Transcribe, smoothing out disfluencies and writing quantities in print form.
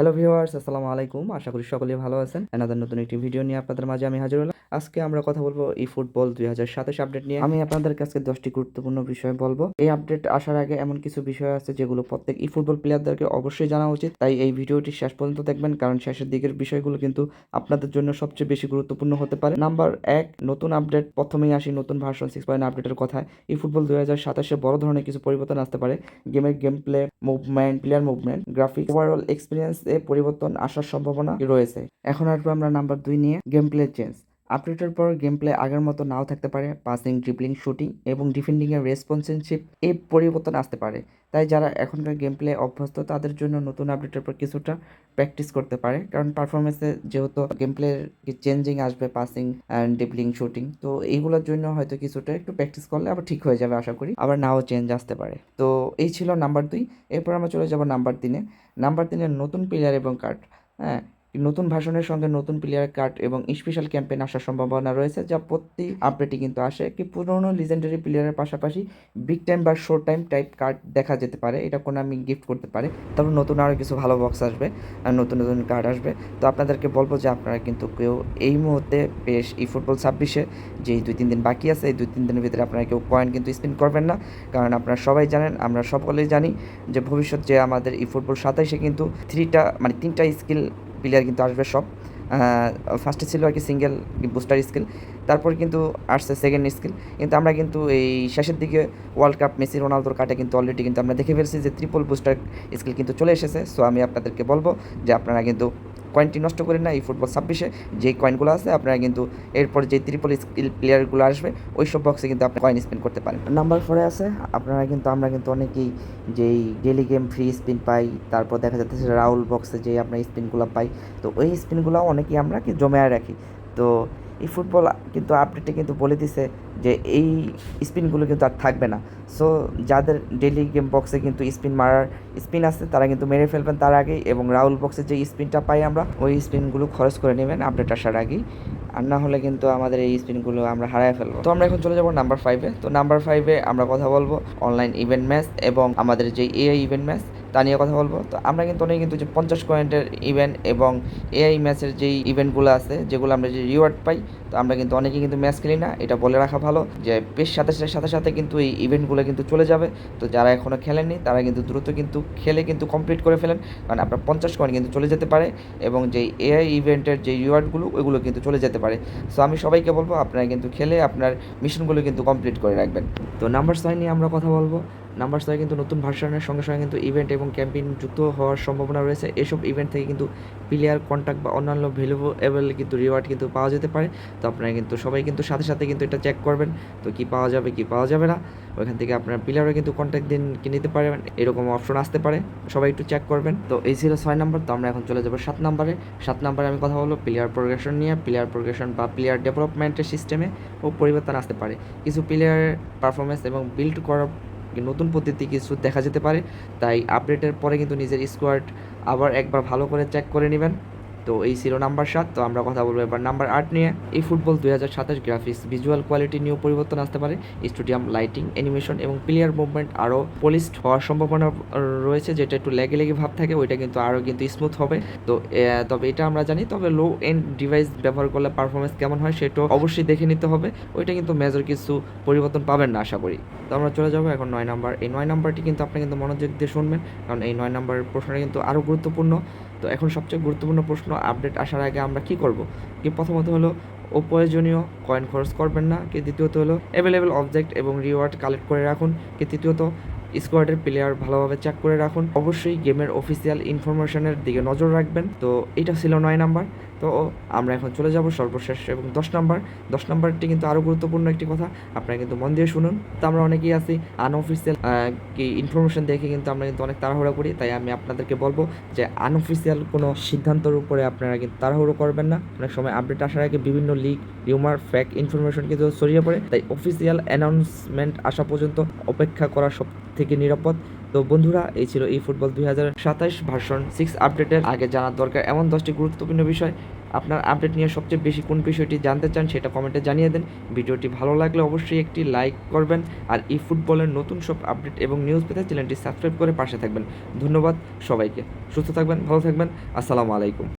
Hello viewers, আসসালামু আলাইকুম। আশা করি সকলেই ভালো আছেন। অ্যানাদার নতুন একটি ভিডিও নিয়ে আপনাদের মাঝে আমি হাজির হলাম। আজকে আমরা কথা বলবো ফুটবল 2027 আপডেট নিয়ে। আমি আপনাদের কাছে 10টি গুরুত্বপূর্ণ বিষয় বলবো। এই আপডেট আসার আগে এমন কিছু বিষয় আছে যেগুলো প্রত্যেক ফুটবল প্লেয়ারদেরকে অবশ্যই জানা উচিত। তাই এই ভিডিওটি শেষ পর্যন্ত দেখবেন, কারণ শেষের দিকের বিষয়গুলো কিন্তু আপনাদের জন্য সবচেয়ে বেশি গুরুত্বপূর্ণ হতে পারে। নাম্বার 1, নতুন আপডেট। প্রথমেই আসি নতুন ভার্সন 6 আপডেটের কথায়। ফুটবল 2027 বড় ধরনের কিছু পরিবর্তন আসতে পারে। গেমের game play, movement, player movement, graphics, overall experience এ পরিবর্তন আসার সম্ভাবনা রয়েছে। এখন আসবো আমরা নাম্বার 2 নিয়ে, গেম প্লে চেঞ্জ। আপডেটের পর গেম প্লে আগের মতো নাও থাকতে পারে। পাসিং, ড্রিবলিং, শুটিং এবং ডিফেন্ডিংয়ের রেসপন্সিভশিপ এই পরিবর্তন আসতে পারে। তাই যারা এখনকার গেম প্লে অভ্যস্ত তাদের জন্য নতুন আপডেটের পর কিছুটা প্র্যাকটিস করতে পারে, কারণ পারফরমেন্সে যেহেতু গেম প্লের চেঞ্জিং আসবে, পাসিং অ্যান্ড ড্রিবলিং, শুটিং, তো এইগুলোর জন্য হয়তো কিছুটা একটু প্র্যাকটিস করলে আবার ঠিক হয়ে যাবে আশা করি। আবার নাও চেঞ্জ আসতে পারে। তো এই ছিল নাম্বার 2। এরপর আমরা চলে যাব নাম্বার 3-এ। নাম্বার 3-এর নতুন প্লেয়ার এবং কার্ড। হ্যাঁ, নতুন ভার্সনের সঙ্গে নতুন প্লেয়ার কার্ড এবং স্পেশাল ক্যাম্পেইন আসার সম্ভাবনা রয়েছে, যা প্রতি আপডেটই কিন্তু আসে। কি পুরনো লিজেন্ডারি প্লেয়ারের পাশাপাশি বিগ টাইম বা শর্ট টাইম টাইপ কার্ড দেখা যেতে পারে। এটা কোনো আমি গিফট করতে পারে। তারপর নতুন আরও কিছু ভালো বক্স আসবে আর নতুন নতুন কার্ড আসবে। তো আপনাদেরকে বলবো যে আপনারা কিন্তু কেউ এই মুহূর্তে বেশ ফুটবল 26-এ যেই 2-3 দিন বাকি আছে, এই 2-3 দিনের ভিতরে আপনারা কেউ কয়েন কিন্তু স্পিন করবেন না, কারণ আপনারা সবাই জানেন, আমরা সকলেই জানি যে ভবিষ্যৎ যে আমাদের ফুটবল 27-এ কিন্তু 3টা স্কিল প্লেয়ার কিন্তু আসবে সব। ফার্স্টে ছিল আর কি সিঙ্গেল বুস্টার স্কিল, তারপর কিন্তু আসছে সেকেন্ড স্কিল। কিন্তু আমরা কিন্তু এই শেষের দিকে ওয়ার্ল্ড কাপ মেসি রোনালদোর কাটে কিন্তু অলরেডি কিন্তু আমরা দেখে ফেলছি যে ট্রিপল বুস্টার স্কিল কিন্তু চলে এসেছে। সো আমি আপনাদেরকে বলবো যে আপনারা কিন্তু কয়েনটি নষ্ট করেন না। ফুটবল 26-এ যেই কয়েনগুলো আছে আপনারা কিন্তু এরপর যে ট্রিপল স্কিল প্লেয়ারগুলো আসবে ওই সব বক্সে কিন্তু আপনি কয়েন স্পিন করতে পারেন। নাম্বার 4-এ আছে আমরা কিন্তু অনেকেই যেই ডেলি গেম ফ্রি স্পিন পাই, তারপর দেখা যাচ্ছে রাউল বক্সে যে আপনার স্পিনগুলো পাই, তো ওই স্পিনগুলো অনেকেই আমরা কি জমে রাখি। তো ফুটবল কিন্তু আপডেটে কিন্তু বলে দিছে যে এই স্পিনগুলো কিন্তু আর থাকবে না। সো যাদের ডেলি গেম বক্সে কিন্তু স্পিন আছে তারা কিন্তু মেরে ফেলবেন তার আগেই, এবং রাউল বক্সে যে স্পিনটা পাই আমরা ওই স্পিনগুলো খরচ করে নেবেন আপডেট আসার আগেই, আর না হলে কিন্তু আমাদের এই স্পিনগুলো আমরা হারায় ফেলবো। তো আমরা এখন চলে যাব নাম্বার 5-এ। তো নাম্বার 5-এ আমরা কথা বলবো অনলাইন ইভেন্ট ম্যাচ এবং আমাদের যে এআই ইভেন্ট ম্যাচ তা নিয়ে কথা বলবো। তো আমরা কিন্তু অনেকে কিন্তু যে 50 পয়েন্টের ইভেন্ট এবং এআই ম্যাচের যেই ইভেন্টগুলো আছে, যেগুলো আমরা যে রিওয়ার্ড পাই, তো আমরা কিন্তু অনেকেই কিন্তু ম্যাচ খেলি না। এটা বলে রাখা ভালো যে বেশ সাথে সাথে সাথে কিন্তু এই ইভেন্টগুলো কিন্তু চলে যাবে। তো যারা এখনও খেলেননি তারা কিন্তু দ্রুত কিন্তু খেলে কিন্তু কমপ্লিট করে ফেলেন, কারণ আপনার 50 কয়েন কিন্তু চলে যেতে পারে এবং যেই এআই ইভেন্টের যে রিওয়ার্ডগুলো ওইগুলো কিন্তু চলে যেতে পারে। সো আমি সবাইকে বলবো আপনারা কিন্তু খেলে আপনার মিশনগুলো কিন্তু কমপ্লিট করে রাখবেন। তো নাম্বার 6 নিয়ে আমরা কথা বলবো। নাম্বার 6 কিন্তু নতুন ভার্সনের সঙ্গে সঙ্গে কিন্তু ইভেন্ট এবং ক্যাম্পেইন যুক্ত হওয়ার সম্ভাবনা রয়েছে। এসব ইভেন্ট থেকে কিন্তু প্লেয়ার কন্ট্যাক্ট বা অন্যান্য ভ্যালুয়েবল কিন্তু রিওয়ার্ড কিন্তু পাওয়া যেতে পারে। তো আপনারা কিন্তু সবাই কিন্তু সাথে সাথে কিন্তু এটা চেক করবেন, তো কি পাওয়া যাবে কি পাওয়া যাবে না। ওইখান থেকে আপনার প্লেয়ারও কিন্তু কন্ট্যাক্ট দিন নিতে পারবেন, এরকম অপশন আসতে পারে, সবাই একটু চেক করবেন। তো এই ছিল 6 নাম্বার। তো আমরা এখন চলে যাবো 7 নাম্বারে। 7 নাম্বারে আমি কথা বলবো প্লেয়ার প্রোগ্রেশন নিয়ে। প্লেয়ার প্রোগ্রেশন বা প্লেয়ার ডেভেলপমেন্টের সিস্টেমে ও পরিবর্তন আসতে পারে। কিছু প্লেয়ারের পারফরমেন্স এবং বিল্ড করার নতুন পদ্ধতি কিছু দেখা যেতে পারে। তাই আপডেটের পরে কিন্তু নিজের স্কোয়াড আবার একবার ভালো করে চেক করে নেবেন। তো এই ছিল নাম্বার 7। তো আমরা কথা বলবো এবার নাম্বার 8 নিয়ে। ফুটবল 2027 গ্রাফিক্স ভিজুয়াল কোয়ালিটি নিয়েও পরিবর্তন আসতে পারে। স্টেডিয়াম লাইটিং, অ্যানিমেশন এবং প্লেয়ার মুভমেন্ট আরও পলিশড হওয়ার সম্ভাবনা রয়েছে। যেটা একটু লেগে লেগে ভাব থাকে ওইটা কিন্তু আরও কিন্তু স্মুথ হবে। তো তবে এটা আমরা জানি, তবে লো এন্ড ডিভাইস ব্যবহার করলে পারফরমেন্স কেমন হয় সেটা অবশ্যই দেখে নিতে হবে। ওইটা কিন্তু মেজর কিছু পরিবর্তন পাবেন না আশা করি। তো আমরা চলে যাবো এখন 9 নাম্বার। এই 9 নাম্বারটি কিন্তু আপনি কিন্তু মনোযোগ দিয়ে শুনবেন, কারণ এই 9 নাম্বারের প্রশ্নটা কিন্তু আরও গুরুত্বপূর্ণ। তো এখন সবচেয়ে গুরুত্বপূর্ণ প্রশ্ন, আপডেট আসার আগে আমরা কি করব? কি প্রথমত হলো অপ্রয়োজনীয় কয়েন খরচ করবেন না। কি দ্বিতীয়ত হলো অ্যাভেলেবেল অবজেক্ট এবং রিওয়ার্ড কালেক্ট করে রাখুন। কি তৃতীয়ত স্কোয়াডের প্লেয়ার ভালোভাবে চেক করে রাখুন। অবশ্যই গেমের অফিসিয়াল ইনফরমেশনের দিকে নজর রাখবেন। তো এটা ছিল 9 নাম্বার। তো আমরা এখন চলে যাব সর্বশেষ এবং 10 নাম্বার। 10 নাম্বারটি কিন্তু আরও গুরুত্বপূর্ণ একটি কথা, আপনারা কিন্তু মন দিয়ে শুনুন। তো আমরা অনেকেই আছি আনঅফিসিয়াল কি ইনফরমেশন দেখে কিন্তু আমরা কিন্তু অনেক তাড়াহুড়ো করি। তাই আমি আপনাদেরকে বলবো যে আনঅফিসিয়াল কোনো সিদ্ধান্তের উপরে আপনারা কিন্তু তাড়াহুড়ো করবেন না। অনেক সময় আপডেট আসার আগে বিভিন্ন লিক, রিউমার, ফেক ইনফরমেশন কিন্তু ছড়িয়ে পড়ে। তাই অফিসিয়াল অ্যানাউন্সমেন্ট আসা পর্যন্ত অপেক্ষা করা সব থেকে নিরাপদ। তো বন্ধুরা, এই ছিল ফুটবল 2027 ভার্সন 6 আপডেটের আগে জানার দরকার এমন 10টি গুরুত্বপূর্ণ বিষয়। আপনার আপডেট নিয়ে সবচেয়ে বেশি কোন বিষয়টি জানতে চান সেটা কমেন্টে জানিয়ে দেন। ভিডিওটি ভালো লাগলে অবশ্যই একটি লাইক করবেন, আর এই ফুটবলের নতুন সব আপডেট এবং নিউজ পেতে চ্যানেলটি সাবস্ক্রাইব করে পাশে থাকবেন। ধন্যবাদ সবাইকে। সুস্থ থাকবেন, ভালো থাকবেন। আসসালামু আলাইকুম।